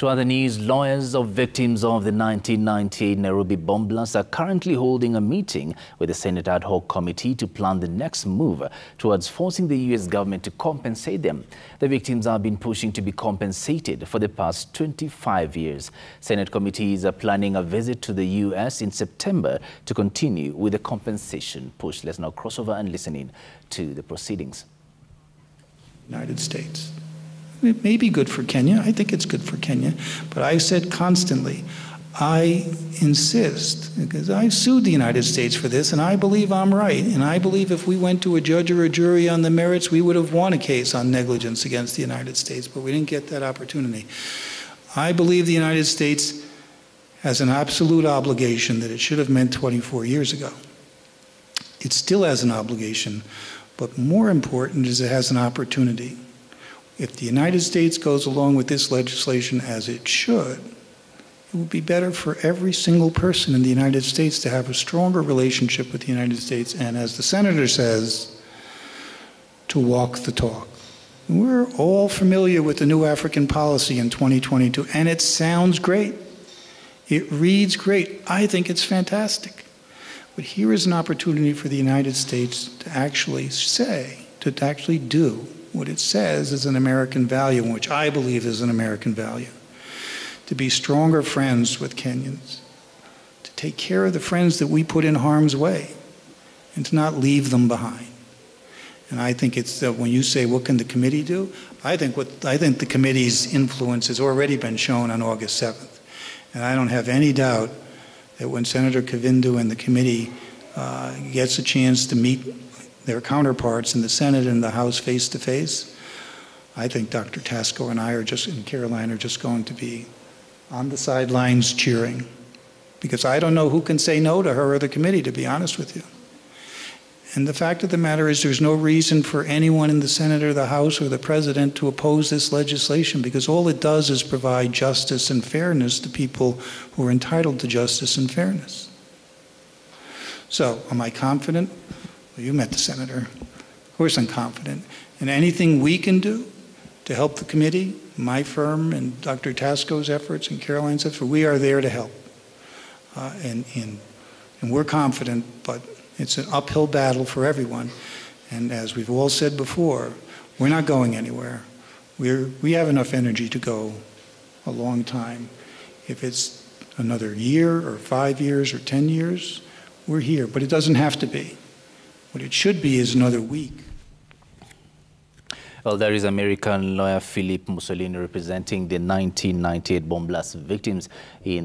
To other news, lawyers of victims of the 1998 Nairobi bomb blast are currently holding a meeting with the Senate ad hoc committee to plan the next move towards forcing the U.S. government to compensate them. The victims have been pushing to be compensated for the past 25 years. Senate committees are planning a visit to the U.S. in September to continue with the compensation push. Let's now cross over and listen in to the proceedings. United States. It may be good for Kenya. I think it's good for Kenya. But I said constantly, I insist, because I sued the United States for this, and I believe I'm right. And I believe if we went to a judge or a jury on the merits, we would have won a case on negligence against the United States, but we didn't get that opportunity. I believe the United States has an absolute obligation that it should have meant 24 years ago. It still has an obligation, but more important is it has an opportunity. If the United States goes along with this legislation as it should, it would be better for every single person in the United States to have a stronger relationship with the United States and, as the Senator says, to walk the talk. We're all familiar with the new African policy in 2022, and it sounds great. It reads great. I think it's fantastic. But here is an opportunity for the United States to actually say, to actually do what it says is an American value, which I believe is an American value. To be stronger friends with Kenyans, to take care of the friends that we put in harm's way, and to not leave them behind. And I think it's when you say, what can the committee do? I think the committee's influence has already been shown on August 7th. And I don't have any doubt that when Senator Kavindu and the committee gets a chance to meet their counterparts in the Senate and the House face-to-face, I think Dr. Tasco and I and Caroline are just going to be on the sidelines cheering. Because I don't know who can say no to her or the committee, to be honest with you. And the fact of the matter is there's no reason for anyone in the Senate or the House or the President to oppose this legislation, because all it does is provide justice and fairness to people who are entitled to justice and fairness. So, am I confident? Well, you met the Senator. Of course I'm confident. And anything we can do to help the committee, my firm and Dr. Tasco's efforts and Caroline's efforts, we are there to help. And we're confident, but it's an uphill battle for everyone. And as we've all said before, we're not going anywhere. We have enough energy to go a long time. If it's another year or 5 years or 10 years, we're here. But it doesn't have to be. What it should be is another week. Well, there is American lawyer Philip Mussolini representing the 1998 bomb blast victims in